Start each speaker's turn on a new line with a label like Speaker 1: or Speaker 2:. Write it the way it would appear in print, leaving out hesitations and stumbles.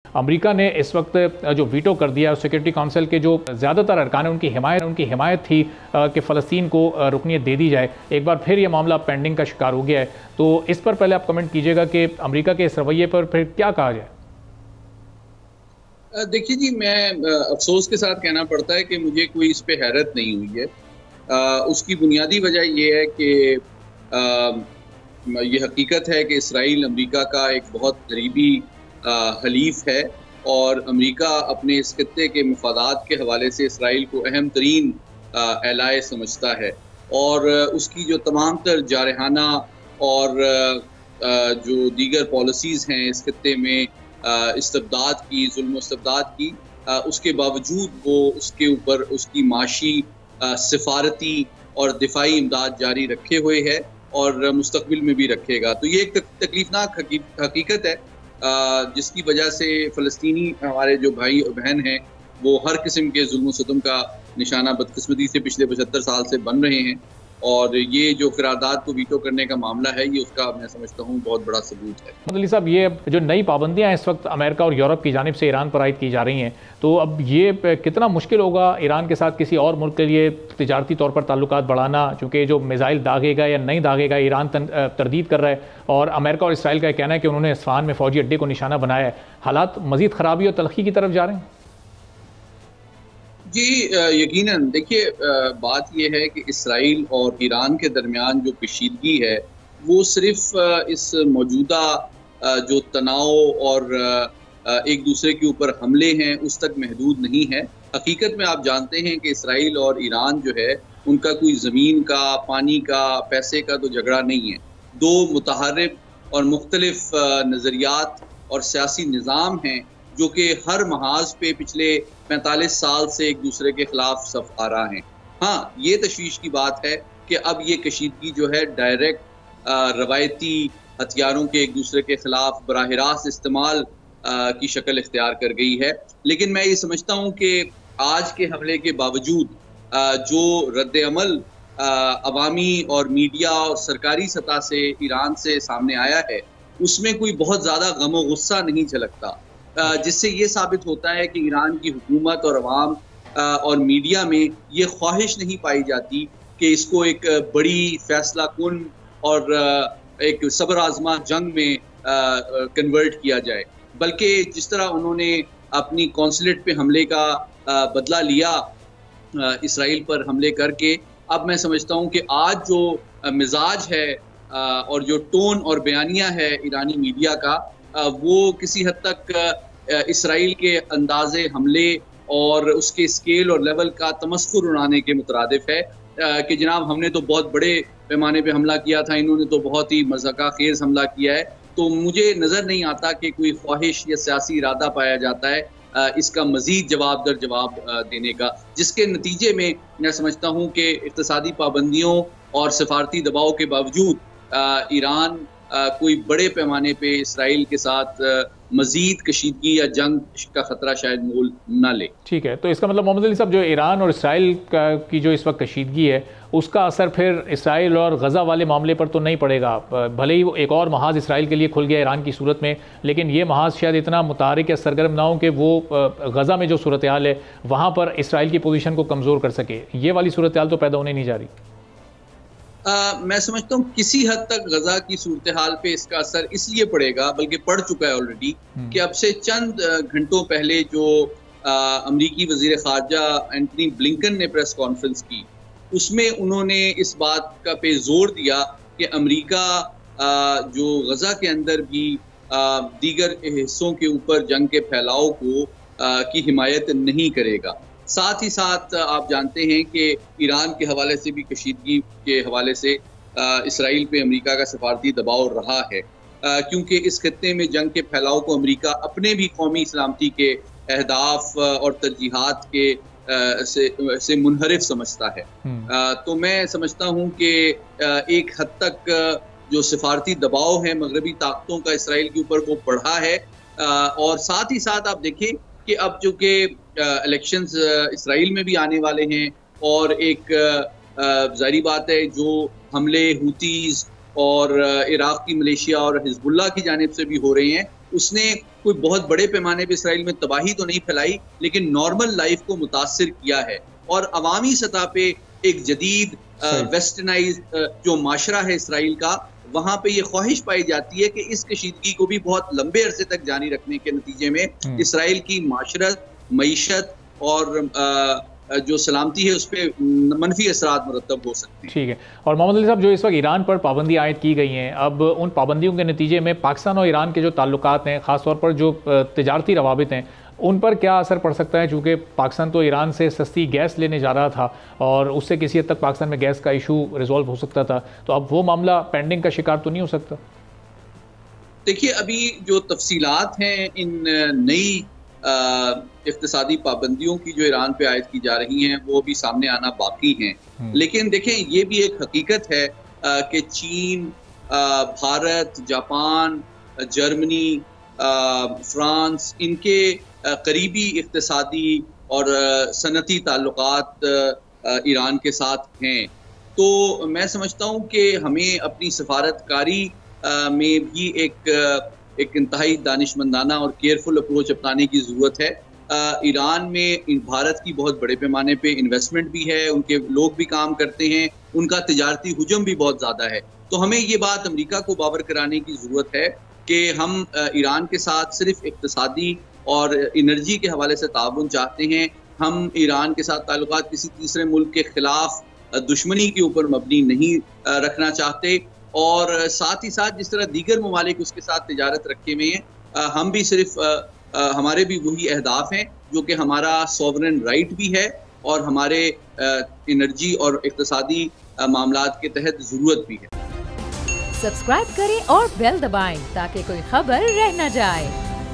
Speaker 1: America ने इस वक्त जो वीटो कर दिया, सिक्योरिटी काउंसिल के जो ज़्यादातर अरकान है उनकी हिमायत थी कि फ़लस्तीन को रुकनीत दे दी जाए। एक बार फिर ये मामला पेंडिंग का शिकार हो गया है, तो इस पर पहले आप कमेंट कीजिएगा कि अमेरिका के इस रवैये पर फिर क्या कहा जाए।
Speaker 2: देखिए जी, मैं अफसोस के साथ कहना पड़ता है कि मुझे कोई इस पे हैरत नहीं हुई है। उसकी बुनियादी वजह ये है कि ये हकीकत है कि इसराइल अमेरिका का एक बहुत करीबी हलीफ है और अमेरिका अपने इस खित्ते के मफादात के हवाले से इसराइल को अहम तरीन एलाय समझता है और उसकी जो तमाम तर जारहाना और जो दीगर पॉलिसीज़ हैं इस खित्ते में इस्तबदाद की, जुल्म इस्तबदाद की, उसके बावजूद वो उसके ऊपर उसकी माशी, सिफारती और दिफाई इमदाद जारी रखे हुए है और मुस्तकबिल में भी रखेगा। तो ये एक तकलीफनाक हकीकत है जिसकी वजह से फ़लस्तीनी हमारे जो भाई और बहन हैं वो हर किस्म के जुल्म सितम का निशाना बदकिस्मती से पिछले 75 साल से बन रहे हैं और ये जो करारदाद को वीटो करने का मामला है ये उसका मैं समझता हूँ बहुत बड़ा सबूत है।
Speaker 1: अली साहब, ये जो नई पाबंदियां इस वक्त अमेरिका और यूरोप की जानिब से ईरान पर आयद की जा रही हैं, तो अब ये कितना मुश्किल होगा ईरान के साथ किसी और मुल्क के लिए तिजारती तौर पर ताल्लुकात बढ़ाना, चूँकि जो मिसाइल दागेगा या नहीं दागेगा ईरान तरदीद कर रहा है और अमेरिका और इसराइल का कहना है कि उन्होंने इस्फहान में फ़ौजी अड्डे को निशाना बनाया है। हालात मज़ीद ख़राबी और तलखी की तरफ जा रहे हैं।
Speaker 2: जी यकीनन, देखिए बात यह है कि इसराइल और ईरान के दरमियान जो कशीदगी है वो सिर्फ इस मौजूदा जो तनाव और एक दूसरे के ऊपर हमले हैं उस तक महदूद नहीं है। हकीकत में आप जानते हैं कि इसराइल और ईरान जो है उनका कोई ज़मीन का, पानी का, पैसे का तो झगड़ा नहीं है। दो मुतहर्रिब और मुख्तलिफ नज़रियात और सियासी निज़ाम हैं जो कि हर महाज पे पिछले 45 साल से एक दूसरे के खिलाफ सफ आ रहा है। हाँ, ये तशवीश की बात है कि अब ये कशीदगी जो है डायरेक्ट रवायती हथियारों के एक दूसरे के खिलाफ बराह रास्त इस्तेमाल की शक्ल इख्तियार कर गई है। लेकिन मैं ये समझता हूँ कि आज के हमले के बावजूद जो रद्द अमल अवामी और मीडिया और सरकारी सतह से ईरान से सामने आया है उसमें कोई बहुत ज़्यादा गम व गुस्सा नहीं झलकता, जिससे ये साबित होता है कि ईरान की हुकूमत और अवाम और मीडिया में ये ख्वाहिश नहीं पाई जाती कि इसको एक बड़ी फैसला कुन और एक सब्र आजमा जंग में कन्वर्ट किया जाए, बल्कि जिस तरह उन्होंने अपनी कौंसलेट पे हमले का बदला लिया इसराइल पर हमले करके, अब मैं समझता हूँ कि आज जो मिजाज है और जो टोन और बयानिया है ईरानी मीडिया का वो किसी हद तक इसराइल के अंदाजे हमले और उसके स्केल और लेवल का तमस्कुर उड़ाने के मुतरादिफ है कि जनाब हमने तो बहुत बड़े पैमाने पे हमला किया था, इन्होंने तो बहुत ही मज़ाक़ा खेज़ हमला किया है। तो मुझे नज़र नहीं आता कि कोई ख्वाहिश या सियासी इरादा पाया जाता है इसका मज़ीद जवाब दर जवाब देने का, जिसके नतीजे में मैं समझता हूँ कि इक़्तिसादी पाबंदियों और सफारती दबाव के बावजूद ईरान कोई बड़े पैमाने पे इसराइल के साथ मजीद कशीदगी या जंग का खतरा शायद मोल ना ले।
Speaker 1: ठीक है, तो इसका मतलब मोहम्मद अली साहब, जो ईरान और इसराइल की जो इस वक्त कशीदगी है उसका असर फिर इसराइल और गज़ा वाले मामले पर तो नहीं पड़ेगा। भले ही वो एक और महाज इसराइल के लिए खुल गया ईरान की सूरत में, लेकिन ये महाज शायद इतना मुतारिक या सरगर्म ना हो कि वो गज़ा में जो सूरत हाल है वहाँ पर इसराइल की पोजीशन को कमज़ोर कर सके। ये वाली सूरत हाल तो पैदा होने नहीं जा रही।
Speaker 2: मैं समझता हूँ किसी हद तक गजा की सूरत हाल पे इसका असर इसलिए पड़ेगा, बल्कि पड़ चुका है ऑलरेडी, कि अब से चंद घंटों पहले जो अमरीकी वजीर खारजा एंटनी ब्लिंकन ने प्रेस कॉन्फ्रेंस की उसमें उन्होंने इस बात का पे जोर दिया कि अमरीका जो गजा के अंदर भी दीगर हिस्सों के ऊपर जंग के फैलाव को की हिमायत नहीं करेगा। साथ ही साथ आप जानते हैं कि ईरान के हवाले से भी कशीदगी के हवाले से इसराइल पे अमेरिका का सफारती दबाव रहा है, क्योंकि इस खित्ते में जंग के फैलाव को अमेरिका अपने भी कौमी सलामती के अहदाफ और तरजीहात के से मुनहरिफ समझता है। तो मैं समझता हूँ कि एक हद तक जो सफारती दबाव है मगरबी ताकतों का इसराइल के ऊपर वो बढ़ा है और साथ ही साथ आप देखें कि अब जो कि इलेक्शंस इसराइल में भी आने वाले हैं और एक ज़ाहिर बात है जो हमले हुतीज़ और इराक़ की मलेशिया और हिज़्बुल्लाह की जानिब से भी हो रहे हैं, उसने कोई बहुत बड़े पैमाने पर इसराइल में तबाही तो नहीं फैलाई, लेकिन नॉर्मल लाइफ को मुतासिर किया है। और अवामी सतह पे एक जदीद वेस्टर्नाइज जो माशरा है इसराइल का, वहाँ पे ये ख्वाहिश पाई जाती है कि इस कशीदगी को भी बहुत लंबे अरसे तक जारी रखने के नतीजे में इसराइल की माशरत, मईशत और जो सलामती है उस पर मनफी असरात मुरतब हो सकते हैं।
Speaker 1: ठीक है। और मोहम्मद अली साहब, जो इस वक्त ईरान पर पाबंदी आयद की गई हैं, अब उन पाबंदियों के नतीजे में पाकिस्तान और ईरान के जो ताल्लुकात हैं, ख़ासतौर पर जो तिजारती रवाबित हैं, उन पर क्या असर पड़ सकता है? चूँकि पाकिस्तान तो ईरान से सस्ती गैस लेने जा रहा था और उससे किसी हद तक पाकिस्तान में गैस का इशू रिजॉल्व हो सकता था, तो अब वो मामला पेंडिंग का शिकार तो नहीं हो सकता?
Speaker 2: देखिए, अभी जो तफसीलात हैं इन नई इक्तिसादी पाबंदियों की जो ईरान पे आयद की जा रही हैं, वो भी सामने आना बाकी हैं। लेकिन देखें, ये भी एक हकीकत है कि चीन, भारत, जापान, जर्मनी, फ्रांस, इनके करीबी इक्तिसादी और सनती ताल्लुकात ईरान के साथ हैं। तो मैं समझता हूँ कि हमें अपनी सफारतकारी में भी एक इंतहाई दानिशमंदाना और केयरफुल अप्रोच अपनाने की ज़रूरत है। ईरान में भारत की बहुत बड़े पैमाने पे इन्वेस्टमेंट भी है, उनके लोग भी काम करते हैं, उनका तिजारती हुजम भी बहुत ज़्यादा है। तो हमें ये बात अमेरिका को बावर कराने की ज़रूरत है कि हम ईरान के साथ सिर्फ इक्तिसादी और एनर्जी के हवाले से ताउन चाहते हैं। हम ईरान के साथ ताल्लुकात किसी तीसरे मुल्क के खिलाफ दुश्मनी के ऊपर मबनी नहीं रखना चाहते। और साथ ही साथ जिस तरह दीगर ममालिक उसके साथ तिजारत रखे हुए हैं, हम भी सिर्फ हमारे भी वही अहदाफ हैं जो कि हमारा सॉवरेन राइट भी है और हमारे एनर्जी और इक्तिसादी मामलात के तहत ज़रूरत भी है।
Speaker 3: सब्सक्राइब करें और बेल दबाएं ताकि कोई खबर रह न जाए।